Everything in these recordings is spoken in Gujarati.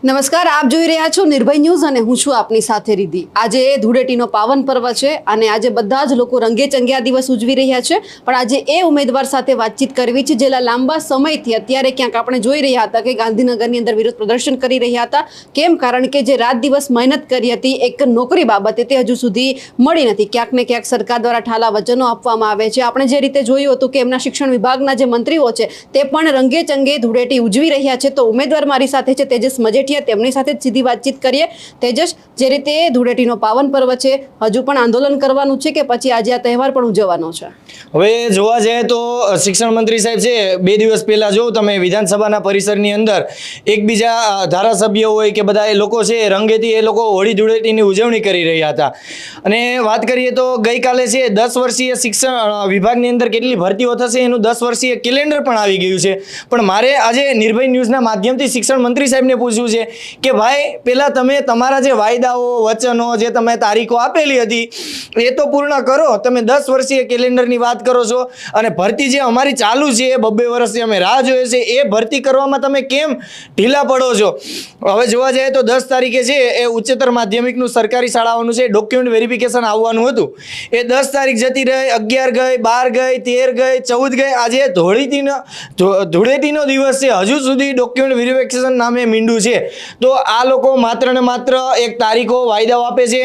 નમસ્કાર, આપ જોઈ રહ્યા છો નિર્ભય ન્યૂઝ અને હું છું આપની સાથે રિદ્ધિ। આજે ધૂળેટીનો પાવન પર્વ છે અને આજે બધા જ લોકો રંગે ચંગે આ દિવસ ઉજવી રહ્યા છે, પણ આજે એ ઉમેદવાર સાથે વાતચીત કરવી છે જેલા લાંબા સમયથી અત્યારે ક્યાંક આપણે જોઈ રહ્યા હતા કે ગાંધીનગરની અંદર વિરોધ પ્રદર્શન કરી રહ્યા હતા। કેમ? કારણ કે જે રાત દિવસ મહેનત કરી હતી એક નોકરી બાબતે તે હજુ સુધી મળી નથી। ક્યાંક ને ક્યાંક સરકાર દ્વારા ઠાલા વચનો આપવામાં આવે છે। આપણે જે રીતે જોયું હતું કે એમના શિક્ષણ વિભાગના જે મંત્રીઓ છે તે પણ રંગે ચંગે ધૂળેટી ઉજવી રહ્યા છે। તો ઉમેદવાર મારી સાથે છે તેજસ મજેઠિયા, તેમની સાથે સીધી વાતચીત કરીએ। તેજસ, જે રીતે ધૂળેટીનો પાવન પર્વ છે, હજુ પણ આંદોલન કરવાનું છે કે પછી આજે આ તહેવાર પણ ઉજવવાનો છે? હવે જોવા જાય તો શિક્ષણ મંત્રી સાહેબ છે 2 દિવસ પહેલા જો તમે વિધાનસભાના પરિસરની અંદર એકબીજા ધારાસભ્યો હોય કે બધા એ લોકો છે રંગેથી એ લોકો હોળી ધૂળેટીની ઉજવણી કરી રહ્યા હતા। અને વાત કરીએ તો ગઈકાલે છે 10 વર્ષીય શિક્ષણ વિભાગની અંદર કેટલી ભરતીઓ થશે એનું 10 વર્ષીય કેલેન્ડર પણ આવી ગયું છે। પણ મારે આજે નિર્ભય ન્યૂઝના માધ્યમથી શિક્ષણ મંત્રી સાહેબને પૂછવું છે કે ભાઈ, પહેલા તમે તમારા જે વાયદાઓ વચનો જે તમે તારીખો આપેલી હતી એ તો પૂર્ણ કરો। તમે 10 વર્ષીય કેલેન્ડરની વાત કરો છો અને ભરતી જે અમારી ચાલુ છે 2 વર્ષથી અમે રાહ જોઈએ છે એ ભરતી કરવામાં તમે કેમ ઢીલા પડો છો? હવે જોવા જાય તો 10 તારીખે છે એ ઉચ્ચતર માધ્યમિકનું સરકારી શાળાઓનું છે ડોક્યુમેન્ટ વેરિફિકેશન આવવાનું હતું। એ 10 તારીખ જતી રહી, 11 ગઈ, 12 ગઈ, 13 ગઈ, 14 ગઈ। આજે ધૂળેટીનો દિવસ છે, હજુ સુધી ડોક્યુમેન્ટ વેરિફિકેશન નામે મીંડું છે। તો આ લોકો માત્ર ને માત્ર એક તારીખો વાયદાઓ આપે છે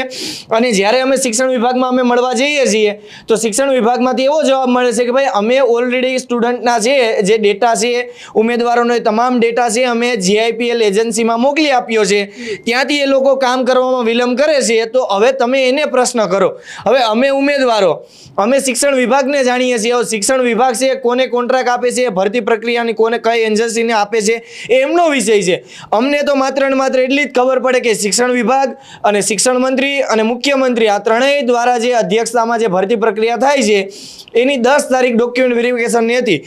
અને જ્યારે અમે શિક્ષણ વિભાગમાં અમે મળવા જઈએ છીએ તો શિક્ષણ વિભાગમાંથી એવો જવાબ મળે છે કે ભાઈ અમે ઓલરેડી સ્ટુડન્ટના છે જે ડેટા છે, ઉમેદવારોનો તમામ ડેટા છે અમે GIPL એજન્સીમાં મોકલી આપ્યો છે, ત્યાંથી એ લોકો કામ કરવામાં વિલંબ કરે છે। તો હવે તમે એને પ્રશ્ન કરો। હવે અમે ઉમેદવારો અમે શિક્ષણ વિભાગને જાણીએ છીએ, શિક્ષણ વિભાગ છે કોને કોન્ટ્રાક્ટ આપે છે, ભરતી પ્રક્રિયાની કોને કઈ એજન્સીને આપે છે એ એમનો વિષય છે। અમને તો માત્ર ને માત્ર એટલી જ ખબર પડે કે શિક્ષણ વિભાગ અને શિક્ષણ મંત્રી અને મુખ્યમંત્રી આ ત્રણેય દ્વારા જે અધ્યક્ષતામાં જે ભરતી પ્રક્રિયા થાય છે એની 10 તારીખ ડોક્યુમેન્ટ વેરિફિકેશનની હતી।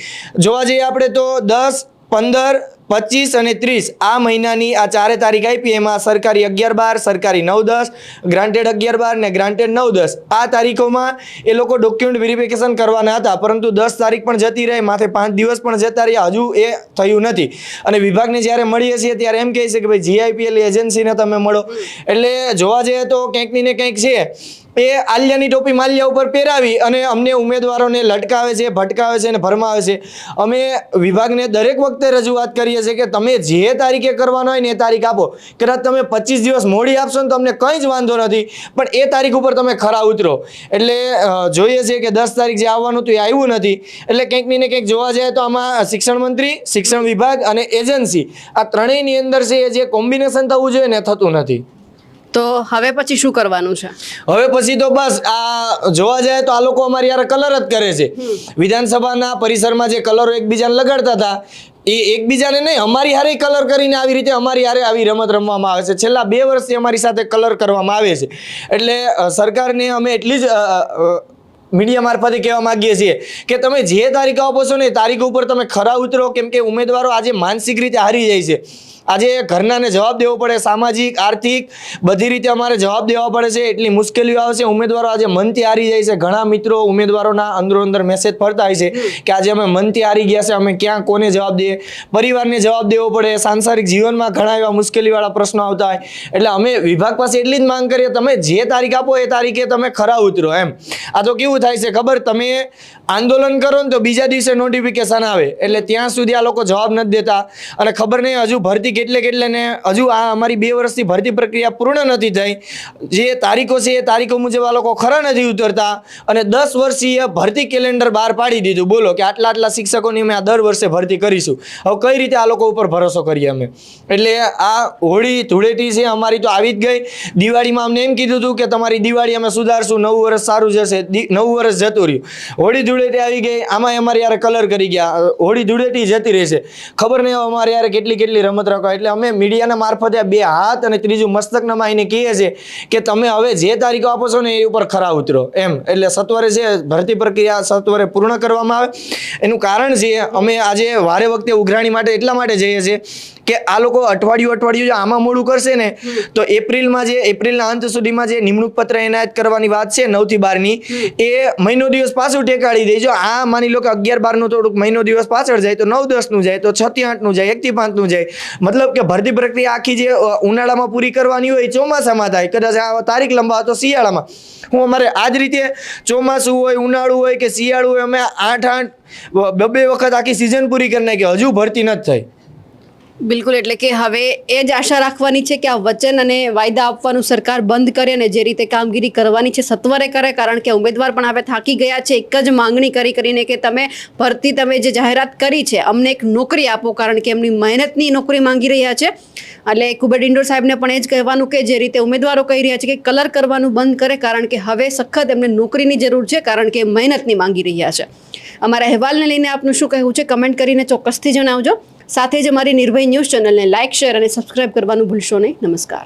જોવા જઈએ આપણે તો 10, 15, 25 અને 30 આ મહિનાની આ 4 તારીખ આપી। એમાં સરકારી 11-12, સરકારી 9-10, ગ્રાન્ટેડ 11-12 ને ગ્રાન્ટેડ 9-10 આ તારીખોમાં એ લોકો ડોક્યુમેન્ટ વેરિફિકેશન કરવાના હતા, પરંતુ 10 તારીખ પણ જતી રહી, માથે 5 દિવસ પણ જતા રહ્યા, હજુ એ થયું નથી। અને વિભાગને જ્યારે મળીએ છીએ ત્યારે એમ કહે છે કે ભાઈ GIPL એજન્સીને તમે મળો। એટલે જોવા જઈએ તો કંઈક ને કંઈક છે એ આલિયાની ટોપી માલિયા ઉપર પહેરાવી અને અમને ઉમેદવારોને લટકાવે છે, ભટકાવે છે અને ભરમાવે છે। અમે વિભાગને દરેક વખતે રજૂઆત કરીએ છીએ કે તમે જે તારીખે કરવાનો હોય ને એ તારીખ આપો। કદાચ તમે 25 દિવસ મોડી આપશો ને તો અમને કંઈ જ વાંધો નથી, પણ એ તારીખ ઉપર તમે ખરા ઉતરો। એટલે જોઈએ છે કે 10 તારીખ જે આવવાનું હતું એ આવ્યું નથી। એટલે કંઈક ને કંઈક જોવા જાય તો આમાં શિક્ષણ મંત્રી, શિક્ષણ વિભાગ અને એજન્સી આ ત્રણેયની અંદર છે એ જે કોમ્બિનેશન થવું જોઈએ ને થતું નથી। તો હવે પછી શું કરવાનું છે? હવે પછી તો બસ આ જોવા જાય તો આ લોકો અમારી યાર કલર જ કરે છે। વિધાનસભાના પરિસરમાં જે કલરો એકબીજાને લગાડતા હતા એ એકબીજાને નહીં, અમારી હારે કલર કરીને આવી રીતે અમારી હારે આવી રમત રમવામાં આવે છે। છેલ્લા 2 વર્ષથી અમારી સાથે કલર કરવામાં આવે છે। એટલે સરકારને અમે એટલી જ મીડિયા મારફતે કહેવા માંગીએ છીએ કે તમે જે તારીખ આપો છો ને એ તારીખ ઉપર તમે ખરા ઉતરો, કેમ કે ઉમેદવારો આજે માનસિક રીતે હારી જાય છે। આજે ઘરનાને જવાબ દેવો પડે, સામાજિક, આર્થિક બધી રીતે અમારે જવાબ દેવા પડે છે, એટલી મુશ્કેલીઓ આવે છે। ઉમેદવારો આજે મનથી હારી જાય છે। ઘણા મિત્રો ઉમેદવારોના અંદરો અંદર મેસેજ ફરતા હોય છે કે આજે અમે મનથી હારી ગયા છે, અમે ક્યાં કોને જવાબ દઈએ, પરિવારને જવાબ દેવો પડે, સાંસારિક જીવનમાં ઘણા એવા મુશ્કેલીવાળા પ્રશ્નો આવતા હોય। એટલે અમે વિભાગ પાસે એટલી જ માંગ કરીએ તમે જે તારીખ આપો એ તારીખે તમે ખરા ઉતરો એમ। આ તો કેવું થાય છે ખબર, તમે આંદોલન કરો ને તો બીજા દિવસે નોટિફિકેશન આવે, એટલે ત્યાં સુધી આ લોકો જવાબ નથી દેતા। અને ખબર નહીં હજુ ભરતી કેટલે ને હજુ આ અમારી 2 વર્ષથી ભરતી પ્રક્રિયા પૂર્ણ નથી થઈ। જે તારીખો છે એ તારીખો મુજબ આ લોકો ખરા નથી ઉતરતા અને 10 વર્ષીય ભરતી કેલેન્ડર બહાર પાડી દીધું। બોલો કે આટલા શિક્ષકોની અમે આ દર વર્ષે ભરતી કરીશું। હવે કઈ રીતે આ લોકો ઉપર ભરોસો કરીએ અમે? એટલે આ હોળી ધૂળેટી છે અમારી તો આવી જ ગઈ। દિવાળીમાં અમને એમ કીધું હતું કે તમારી દિવાળી અમે સુધારશું, નવું વર્ષ સારું જશે, નવું વર્ષ જતું રહ્યું। હોળી ધૂળેટી આવી ગઈ, આમાં અમારે યાર કલર કરી ગયા, હોળી ધૂળેટી જતી રહેશે। ખબર નહીં અમારે યાર કેટલી રમત રખાય। એટલે અમે મીડિયાના મારફતે 2 હાથ અને ત્રીજું મસ્તક નમાઈને કહીએ છીએ કે તમે હવે જે તારીખો આપો છો ને એ ઉપર ખરા ઉતરો એમ। એટલે સત્વરે છે ભરતી પ્રક્રિયા સત્વરે પૂર્ણ કરવામાં આવે। એનું કારણ છે અમે આજે વારે વખતે ઉઘરાણી માટે એટલા માટે જઈએ છીએ કે આ લોકો અઠવાડિયું જો આમાં મોડું કરશે ને તો એપ્રિલના અંત સુધીમાં જે નિમણૂક પત્ર એનાયત કરવાની વાત છે 9 થી 12ની એ મહિનો દિવસ પાછું ટેકાડી દે. જો આ માની લો કે 11-12 નું થોડુંક મહિનો દિવસ પાછળ જાય તો 9-10 નું જાય, તો 6 થી 8 નું જાય, 1 થી 5 નું જાય. મતલબ કે ભરતી પ્રક્રિયા આખી જે ઉનાળામાં પૂરી કરવાની હોય ચોમાસામાં થાય, કદાચ આ તારીખ લંબાવે તો શિયાળામાં. અમારે આ જ રીતે ચોમાસું હોય, ઉનાળું હોય કે શિયાળું હોય, અમે 8 વખત આખી સિઝન પૂરી કરી નાખી, હજુ ભરતી નથી થઈ. બિલકુલ, એટલે કે હવે એ જ આશા રાખવાની છે કે આ વચન અને વાયદા આપવાનું સરકાર બંધ કરે અને જે રીતે કામગીરી કરવાની છે સત્વરે કરે, કારણ કે ઉમેદવાર પણ હવે થાકી ગયા છે એક જ માંગણી કરીને કે તમે જે જાહેરાત કરી છે અમને એક નોકરી આપો, કારણ કે એમની મહેનતની નોકરી માંગી રહ્યા છે. એટલે કુબેર ડિંડોર સાહેબને પણ એ જ કહેવાનું કે જે રીતે ઉમેદવારો કહી રહ્યા છે કે કલર કરવાનું બંધ કરે, કારણ કે હવે સખત એમને નોકરીની જરૂર છે, કારણ કે મહેનતની માંગી રહ્યા છે. અમારા અહેવાલને લઈને આપનું શું કહેવું છે કમેન્ટ કરીને ચોક્કસથી જણાવજો. સાથે જ અમારી નિર્ભય ન્યૂઝ ચેનલને લાઇક, શેર અને સબસ્ક્રાઇબ કરવાનું ભૂલશો નહીં. નમસ્કાર.